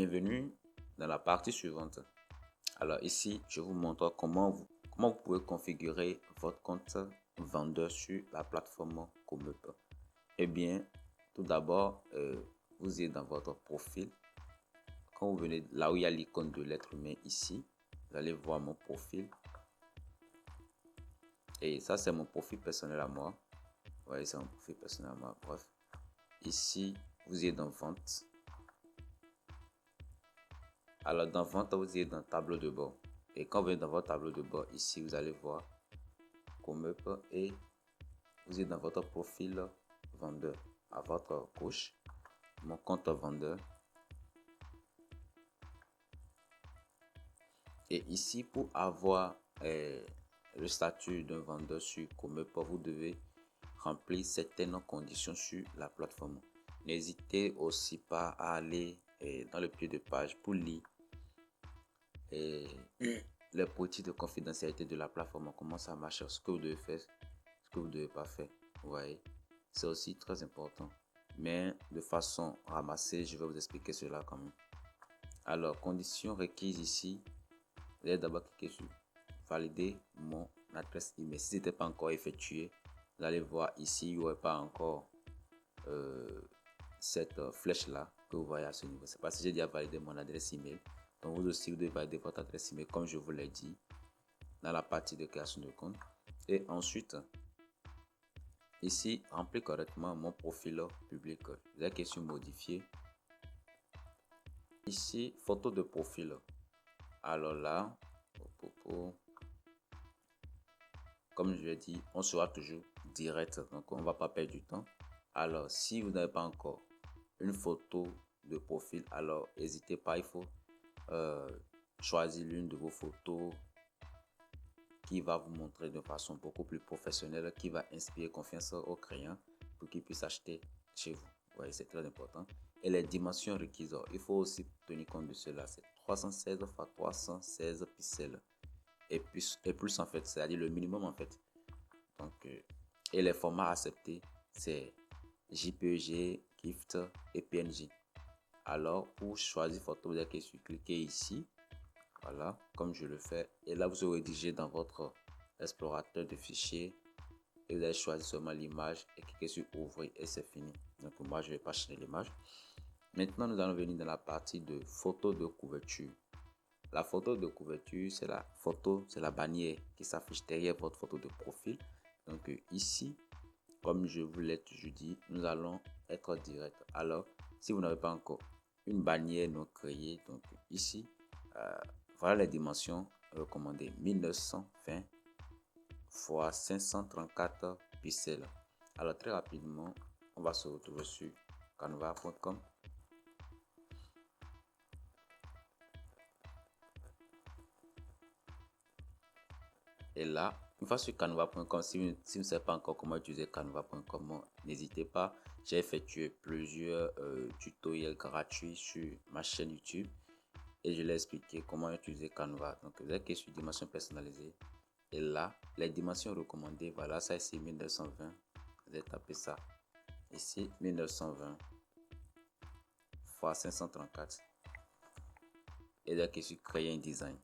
Bienvenue dans la partie suivante. Alors ici, je vous montre comment vous pouvez configurer votre compte vendeur sur la plateforme Comeup. Eh bien, tout d'abord, vous êtes dans votre profil. Quand vous venez là où il y a l'icône de l'être humain ici, vous allez voir mon profil. Et ça, c'est mon profil personnel à moi. Vous voyez, c'est mon profil personnel à moi. Bref, ici, vous êtes dans Vente. Alors, dans Vente, vous êtes dans Tableau de bord. Et quand vous êtes dans votre tableau de bord, ici, vous allez voir Comeup et vous êtes dans votre profil vendeur. À votre gauche, mon compte vendeur. Et ici, pour avoir le statut d'un vendeur sur Comeup, vous devez remplir certaines conditions sur la plateforme. N'hésitez aussi pas à aller dans le pied de page pour lire les politiques de confidentialité de la plateforme, comment ça marche, ce que vous devez faire, ce que vous ne devez pas faire. Vous voyez, c'est aussi très important. Mais de façon ramassée, je vais vous expliquer cela quand même. Alors, conditions requises ici, vous allez d'abord cliquer sur valider mon adresse email. Si ce n'était pas encore effectué, vous allez voir ici, il n'y aurait pas encore cette flèche là que vous voyez à ce niveau. C'est parce que j'ai déjà validé mon adresse email. Donc vous aussi, vous devez valider votre adresse email comme je vous l'ai dit dans la partie de création de compte. Et ensuite, ici, remplir correctement mon profil public. Vous avez question modifier. Ici, photo de profil. Alors là, comme je l'ai dit, on sera toujours direct. Donc, on ne va pas perdre du temps. Alors, si vous n'avez pas encore une photo de profil, alors n'hésitez pas. Il faut choisir l'une de vos photos qui va vous montrer de façon beaucoup plus professionnelle, qui va inspirer confiance aux clients pour qu'ils puissent acheter chez vous. Vous voyez, c'est très important. Et les dimensions requises, il faut aussi tenir compte de cela. C'est 316 x 316 pixels. Et plus en fait, c'est-à-dire le minimum en fait. Donc, et les formats acceptés, c'est JPEG, GIF et PNG. Alors, pour choisir photo, vous avez qu'à cliquer ici. Voilà, comme je le fais. Et là, vous aurez rédigé dans votre explorateur de fichiers. Et vous allez choisir seulement l'image et cliquer sur ouvrir et c'est fini. Donc, moi, je ne vais pas changer l'image. Maintenant, nous allons venir dans la partie de photo de couverture. La photo de couverture, c'est la bannière qui s'affiche derrière votre photo de profil. Donc, ici, comme je vous l'ai toujours dit, nous allons être direct. Alors, si vous n'avez pas encore une bannière non créée, donc ici, voilà les dimensions recommandées. 1920 x 534 pixels. Alors, très rapidement, on va se retrouver sur canva.com. Et là, une fois sur canva.com, si vous ne savez pas encore comment utiliser canva.com, n'hésitez pas. J'ai effectué plusieurs tutoriels gratuits sur ma chaîne YouTube et je l'ai expliqué comment utiliser Canva. Donc, vous avez sur dimension personnalisée. Et là, les dimensions recommandées, voilà, ça ici 1920. Vous allez taper ça. Ici, 1920 x 534. Et là, qui sur créer un design.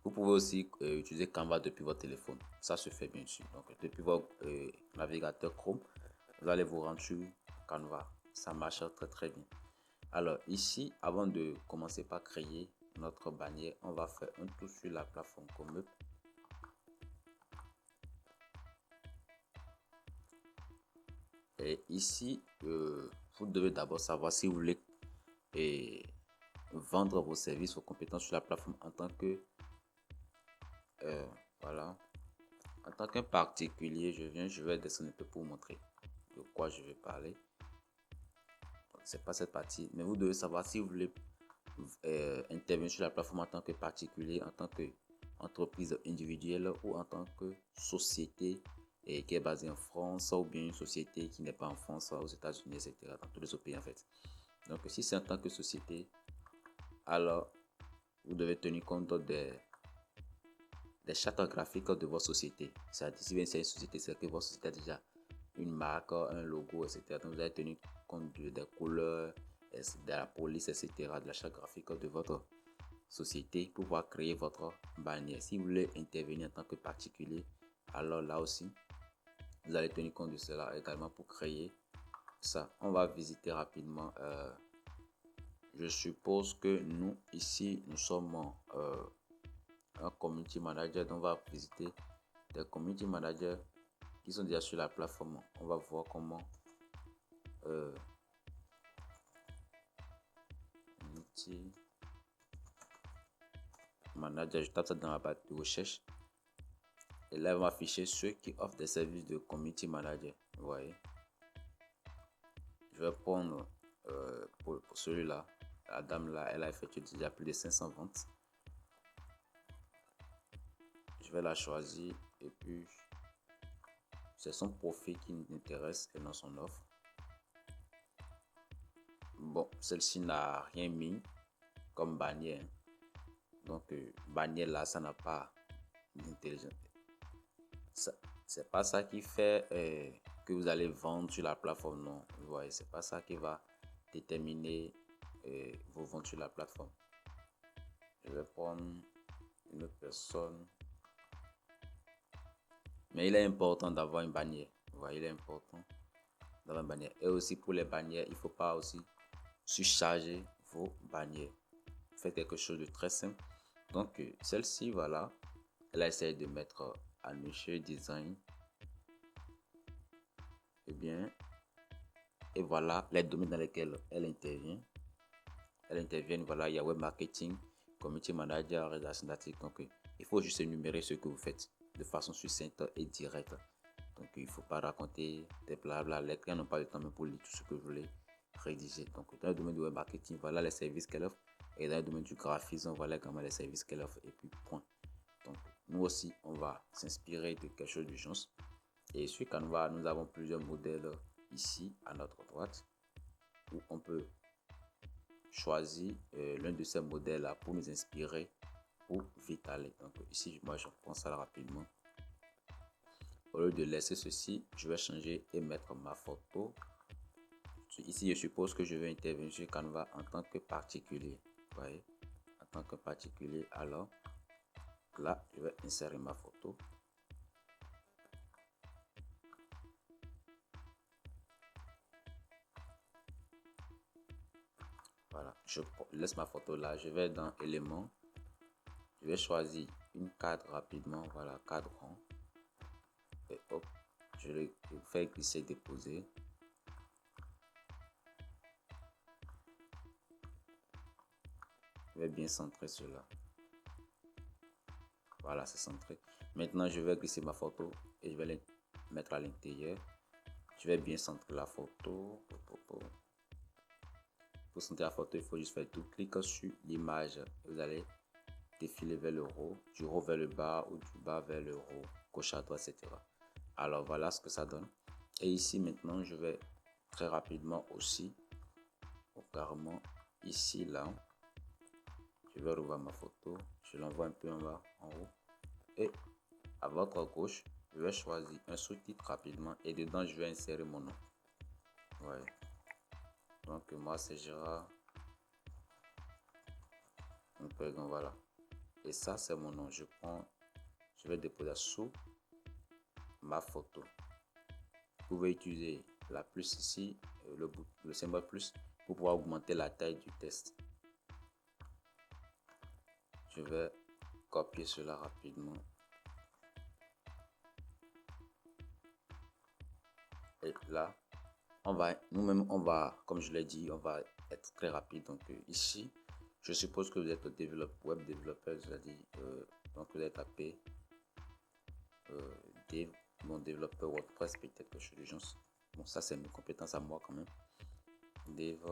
Vous pouvez aussi utiliser Canva depuis votre téléphone. Ça se fait bien sûr. Donc, depuis votre navigateur Chrome, vous allez vous rendre sur Canva. Ça marche très très bien. Alors ici, avant de commencer par créer notre bannière, on va faire un tour sur la plateforme Comeup. Et ici, vous devez d'abord savoir si vous voulez vendre vos services, vos compétences sur la plateforme en tant que voilà. En tant qu'un particulier, je vais descendre un peu pour vous montrer de quoi je vais parler. C'est pas cette partie, mais vous devez savoir si vous voulez intervenir sur la plateforme en tant que particulier, en tant qu'entreprise individuelle ou en tant que société qui est basée en France ou bien une société qui n'est pas en France, aux États-Unis, etc. Dans tous les autres pays en fait. Donc si c'est en tant que société, alors vous devez tenir compte des chartes graphiques de votre société. C'est-à-dire si c'est une société, c'est que votre société a déjà une marque, un logo, etc. Donc vous allez tenir compte des couleurs, de la police, etc., de l'achat graphique de votre société pour pouvoir créer votre bannière. Si vous voulez intervenir en tant que particulier, alors là aussi, vous allez tenir compte de cela également pour créer ça. On va visiter rapidement. Je suppose que nous, ici, nous sommes un community manager. Donc, on va visiter des community managers qui sont déjà sur la plateforme. On va voir comment community manager, je tape ça dans la barre de recherche. Et là, ils vont afficher ceux qui offrent des services de community manager. Vous voyez. Je vais prendre pour celui-là. La dame là, elle a effectué déjà plus de 500 ventes. Je vais la choisir et puis c'est son profil qui m'intéresse et non son offre. Bon, celle-ci n'a rien mis comme bannière. Donc, bannière là, ça n'a pas d'intelligence. C'est pas ça qui fait que vous allez vendre sur la plateforme, non. Vous voyez, c'est pas ça qui va déterminer vos ventes sur la plateforme. Je vais prendre une autre personne. Mais il est important d'avoir une bannière. Vous voyez, il est important d'avoir une bannière. Et aussi pour les bannières, il ne faut pas aussi surcharger vos bannières. Faites quelque chose de très simple. Donc, celle-ci, voilà, elle a essayé de mettre Anusha Design. Eh bien, et voilà les domaines dans lesquels elle intervient. Elle intervient, voilà, il y a web marketing, community manager, rédaction d'articles. Donc, il faut juste énumérer ce que vous faites de façon succincte et directe. Donc, il ne faut pas raconter des blabla. Les clients n'ont pas le temps même pour lire tout ce que vous voulez rédiger. Donc, dans le domaine du web marketing, voilà les services qu'elle offre. Et dans le domaine du graphisme, voilà également les services qu'elle offre. Et puis, point. Donc, nous aussi, on va s'inspirer de quelque chose du genre. Et sur Canva, nous avons plusieurs modèles ici à notre droite où on peut choisir l'un de ces modèles là pour nous inspirer pour vite aller. Donc ici, moi je prends ça rapidement. Au lieu de laisser ceci, je vais changer et mettre ma photo. Ici, je suppose que je vais intervenir sur Canva en tant que particulier. Vous voyez, en tant que particulier. Alors là, je vais insérer ma photo. Voilà, je laisse ma photo là. Je vais dans éléments. Je vais choisir une cadre rapidement. Voilà, cadre rond. Et hop, je le fais glisser, déposer. Je vais bien centrer cela. Voilà, c'est centré. Maintenant, je vais glisser ma photo et je vais la mettre à l'intérieur. Je vais bien centrer la photo. Pour centrer la photo, il faut juste faire tout clic sur l'image. Vous allez défiler vers le haut, du haut vers le bas ou du bas vers le haut, gauche à droite, etc. Alors voilà ce que ça donne. Et ici maintenant, je vais très rapidement aussi, carrément ici, là, je vais revoir ma photo. Je l'envoie un peu en bas, en haut. Et à votre gauche, je vais choisir un sous-titre rapidement et dedans, je vais insérer mon nom. Ouais. Donc, moi, c'est Gérard. Donc, voilà. Et ça, c'est mon nom. Je vais déposer sous ma photo. Vous pouvez utiliser la plus ici, le symbole plus, pour pouvoir augmenter la taille du texte. Je vais copier cela rapidement. Et là, nous-mêmes, comme je l'ai dit, on va être très rapide. Donc ici, je suppose que vous êtes web développeur, c'est-à-dire, donc vous allez taper mon développeur WordPress, peut-être que je suis du genre. Bon, ça c'est mes compétences à moi quand même. Dev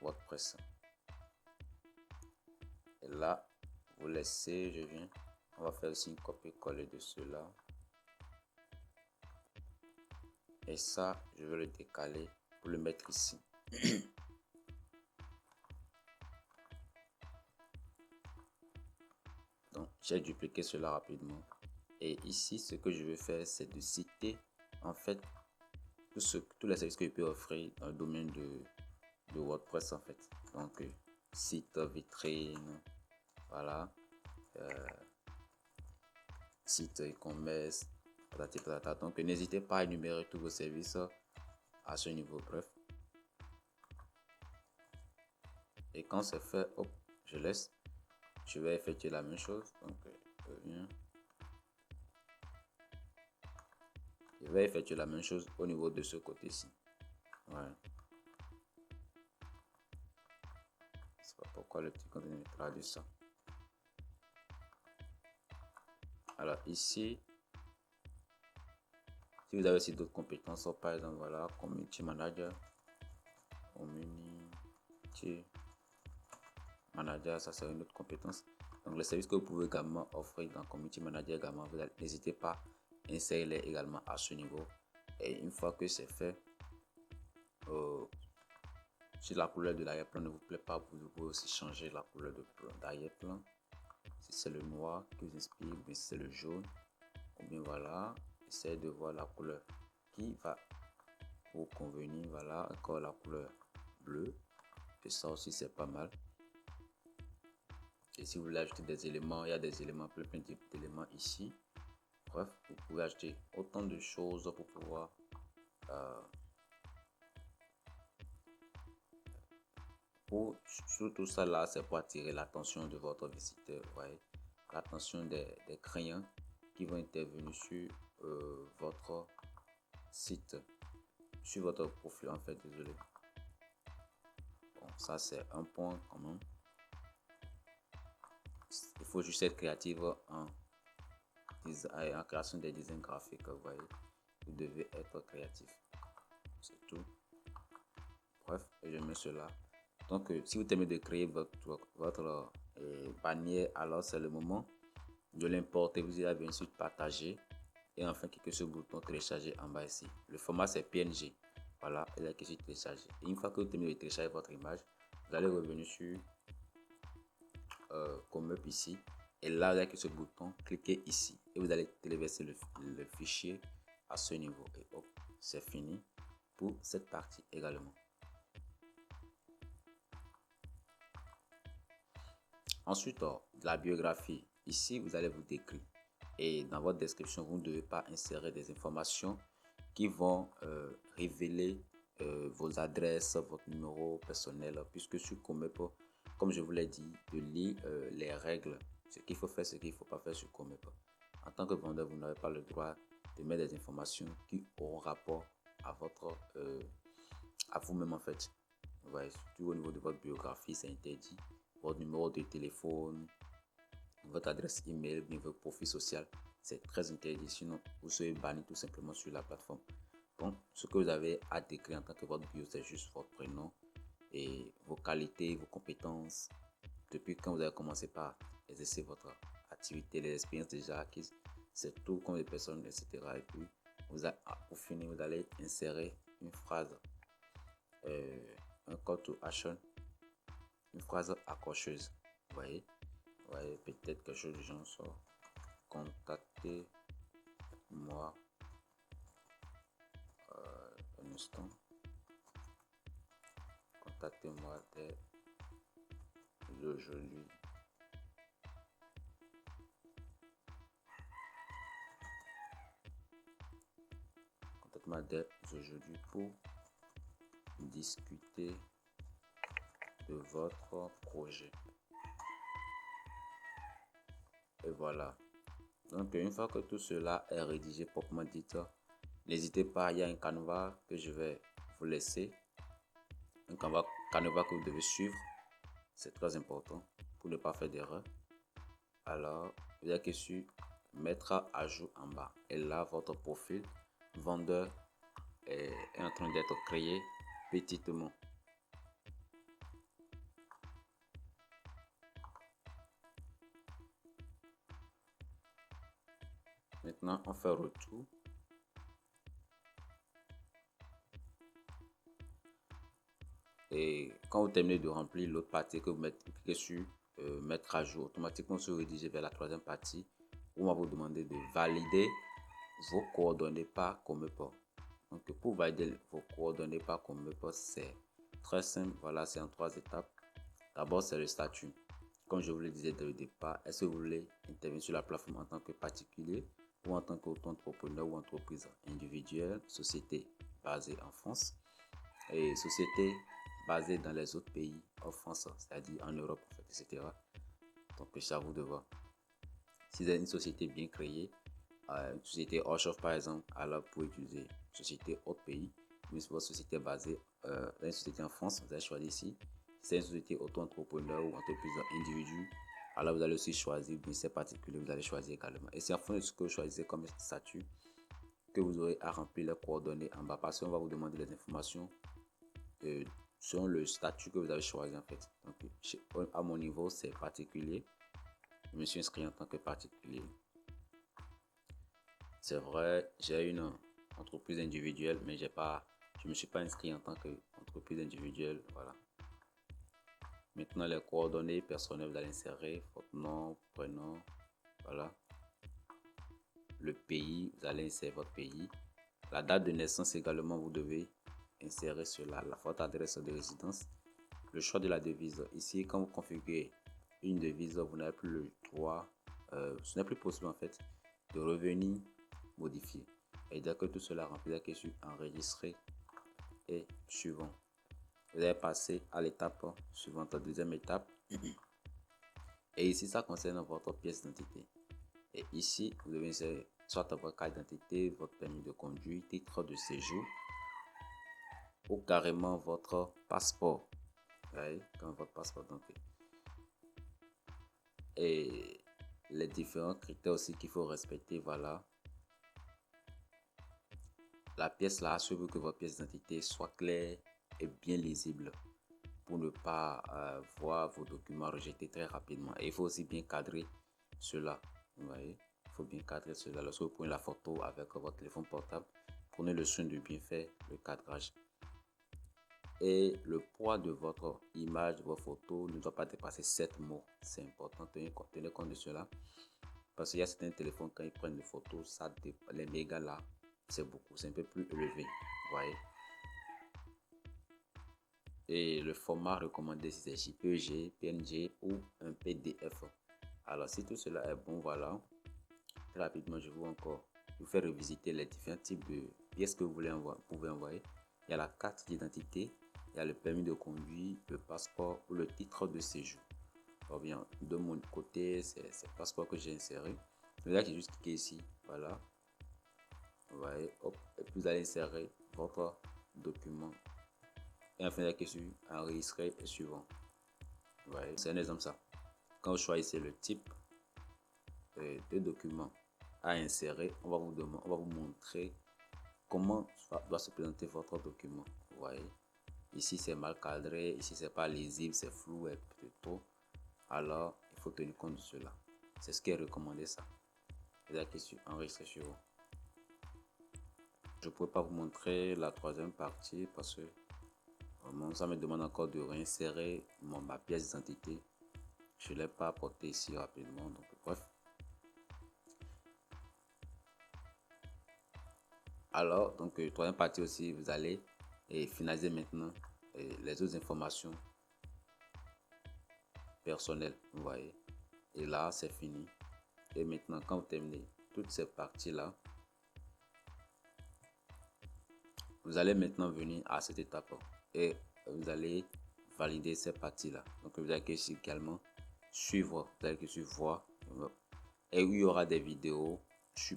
WordPress. Et là, vous laissez, je viens. On va faire aussi une copier-coller de cela. Et ça, je vais le décaler pour le mettre ici. Donc, j'ai dupliqué cela rapidement. Et ici, ce que je vais faire, c'est de citer en fait tous les services que je peux offrir dans le domaine de WordPress en fait. Donc site, vitrine, voilà, site e-commerce, patati patata. Donc n'hésitez pas à énumérer tous vos services à ce niveau. Bref, et quand c'est fait, hop, je laisse. Je vais effectuer la même chose. Donc je vais effectuer la même chose au niveau de ce côté-ci. Voilà. C'est pas pourquoi le petit contenu me traduit ça. Alors ici, si vous avez aussi d'autres compétences, par exemple, voilà, Community Manager, ça c'est une autre compétence. Donc les services que vous pouvez également offrir dans Community Manager également, n'hésitez pas à insérer les également à ce niveau. Et une fois que c'est fait, si la couleur de l'arrière-plan ne vous plaît pas, vous pouvez aussi changer la couleur d'arrière-plan. Si c'est le noir qui vous inspire, ou bien si c'est le jaune, ou bien voilà, essayez de voir la couleur qui va vous convenir. Voilà, encore la couleur bleue, et ça aussi c'est pas mal. Et si vous voulez ajouter des éléments, il y a des éléments, plein d'éléments ici. Bref, vous pouvez ajouter autant de choses pour pouvoir surtout ça là, c'est pour attirer l'attention de votre visiteur, voyez, l'attention des clients qui vont intervenir sur votre site, sur votre profil en fait, désolé. Bon, ça c'est un point quand même. Il faut juste être créatif en création des designs graphiques, vous voyez. Vous devez être créatif, c'est tout. Bref, je mets cela. Donc si vous terminez de créer votre bannière, alors c'est le moment de l'importer. Vous allez bien sûr partager et enfin cliquez sur le bouton télécharger en bas ici. Le format c'est PNG. Voilà, et là cliquez sur télécharger. Et une fois que vous terminez de télécharger votre image, vous allez revenir sur comme ici, et là avec ce bouton, cliquez ici et vous allez téléverser le fichier à ce niveau. Et hop, c'est fini pour cette partie également. Ensuite, la biographie. Ici, vous allez vous décrire. Et dans votre description, vous ne devez pas insérer des informations qui vont révéler vos adresses, votre numéro personnel, puisque sur Comep, comme je vous l'ai dit, de lire les règles, ce qu'il faut faire, ce qu'il ne faut pas faire sur Comep. En tant que vendeur, vous n'avez pas le droit de mettre des informations qui auront rapport à votre, à vous-même en fait. Vous voyez, surtout au niveau de votre biographie, c'est interdit. Votre numéro de téléphone, votre adresse email, bien votre profil social, c'est très interdit. Sinon, vous serez banni tout simplement sur la plateforme. Donc, ce que vous avez à décrire en tant que votre bio, c'est juste votre prénom et vos qualités, vos compétences. Depuis quand vous avez commencé par exercer votre activité, les expériences déjà acquises, c'est tout comme les personnes, etc. Et puis, pour finir, vous allez insérer une phrase, un call to action, une phrase accrocheuse. Vous voyez, peut-être quelque chose du genre soit contactez-moi un instant. Contactez-moi dès aujourd'hui. Contactez-moi dès aujourd'hui pour discuter de votre projet. Et voilà. Donc une fois que tout cela est rédigé proprement dit, n'hésitez pas, il y a un canevas que je vais vous laisser. Un canevas que vous devez suivre. C'est très important pour ne pas faire d'erreur. Alors, vous avez que sur mettre à jour en bas. Et là, votre profil vendeur est en train d'être créé petitement. Maintenant, on fait retour. Et quand vous terminez de remplir l'autre partie que vous cliquez sur mettre à jour, automatiquement se rédiger vers la troisième partie où on va vous demander de valider vos coordonnées par Comep. Donc pour valider vos coordonnées par Comep, c'est très simple. Voilà, c'est en 3 étapes. D'abord, c'est le statut. Comme je vous le disais dès le départ, est-ce que vous voulez intervenir sur la plateforme en tant que particulier ou en tant qu'auto-entrepreneur ou entreprise individuelle, société basée en France et société basée dans les autres pays en France, c'est-à-dire en Europe, en fait, etc. Donc, c'est à vous de voir. Si vous avez une société bien créée, une société offshore par exemple, alors vous pouvez utiliser une société autre pays. Mais si votre société est basée dans une société en France, vous allez choisir ici. Si c'est une société auto-entrepreneur ou entreprise individu, alors vous allez aussi choisir, mais c'est particulier, vous allez choisir également. Et c'est en fonction de ce que vous choisissez comme statut que vous aurez à remplir les coordonnées en bas parce qu'on va vous demander les informations selon le statut que vous avez choisi en fait. Donc, à mon niveau, c'est particulier. Je me suis inscrit en tant que particulier. C'est vrai, j'ai une entreprise individuelle, mais je ne me suis pas inscrit en tant qu'entreprise individuelle. Voilà. Maintenant, les coordonnées personnelles, vous allez insérer votre nom, prénom, voilà. Le pays, vous allez insérer votre pays. La date de naissance également, vous devez insérer cela, votre adresse de résidence. Le choix de la devise. Ici, quand vous configurez une devise, vous n'avez plus le droit, ce n'est plus possible en fait, de revenir modifier. Et dès que tout cela rempli, la question enregistrée et suivant. Vous allez passer à l'étape suivante, la deuxième étape. Et ici, ça concerne votre pièce d'identité. Et ici, vous devez insérer soit votre carte d'identité, votre permis de conduire, titre de séjour ou carrément votre passeport. Vous voyez, comme votre passeport d'identité. Et les différents critères aussi qu'il faut respecter, voilà. La pièce là, assurez-vous que votre pièce d'identité soit claire et bien lisible pour ne pas voir vos documents rejetés très rapidement. Et il faut aussi bien cadrer cela. Vous voyez, il faut bien cadrer cela. Lorsque vous prenez la photo avec votre téléphone portable, prenez le soin de bien faire le cadrage. Et le poids de votre image, de votre photo ne doit pas dépasser 7 mots. C'est important, tenez compte de cela. Parce qu'il y a certains téléphones, quand ils prennent des photos, les mégas là, c'est beaucoup, c'est un peu plus élevé. Vous voyez. Et le format recommandé, c'est JPEG, PNG ou un PDF. Alors, si tout cela est bon, voilà. Très rapidement, je vais encore vous faire revisiter les différents types de pièces que vous pouvez envoyer. Il y a la carte d'identité, il y a le permis de conduire, le passeport ou le titre de séjour. Alors bien, de mon côté, c'est le passeport que j'ai inséré. Là, j'ai juste cliqué ici, voilà. Vous voyez, hop, et puis vous allez insérer votre document. Et enfin, la question enregistrer et suivant. Vous voyez, c'est un exemple ça. Quand vous choisissez le type de document à insérer, on va vous montrer comment doit se présenter votre document. Vous voyez, ici c'est mal cadré, ici c'est pas lisible, c'est flou et plutôt. Alors, il faut tenir compte de cela. C'est ce qui est recommandé ça. Et la question enregistrer sur vous. Je ne pourrais pas vous montrer la troisième partie parce que vraiment, ça me demande encore de réinsérer ma pièce d'identité. Je ne l'ai pas apporté ici rapidement. Donc, bref. Alors, donc, troisième partie aussi, vous allez finaliser maintenant les autres informations personnelles. Vous voyez. Et là, c'est fini. Et maintenant, quand vous terminez toutes ces parties-là, vous allez maintenant venir à cette étape et vous allez valider ces parties-là. Donc, vous allez cliquer également suivre, vous allez cliquer sur voir et il y aura des vidéos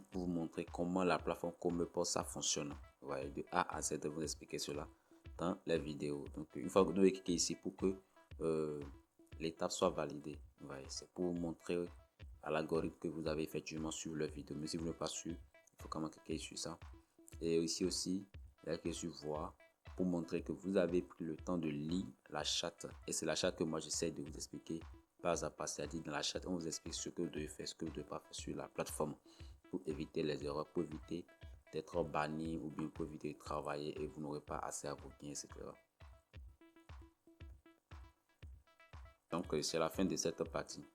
pour vous montrer comment la plateforme Commerce ça fonctionne. Vous voyez, de A à Z, vous expliquer cela dans les vidéos. Donc, une fois que vous devez cliquer ici pour que l'étape soit validée, vous voyez, c'est pour vous montrer à l'algorithme que vous avez effectivement suivi la vidéo. Mais si vous n'avez pas su, il faut quand même cliquer sur ça. Et ici aussi, cliquez sur voir pour montrer que vous avez pris le temps de lire la charte. Et c'est la charte que moi j'essaie de vous expliquer pas à pas. C'est-à-dire dans la charte, on vous explique ce que vous devez faire, ce que vous ne devez pas faire sur la plateforme pour éviter les erreurs, pour éviter d'être banni ou bien pour éviter de travailler et vous n'aurez pas accès à vos biens, etc. Donc c'est la fin de cette partie.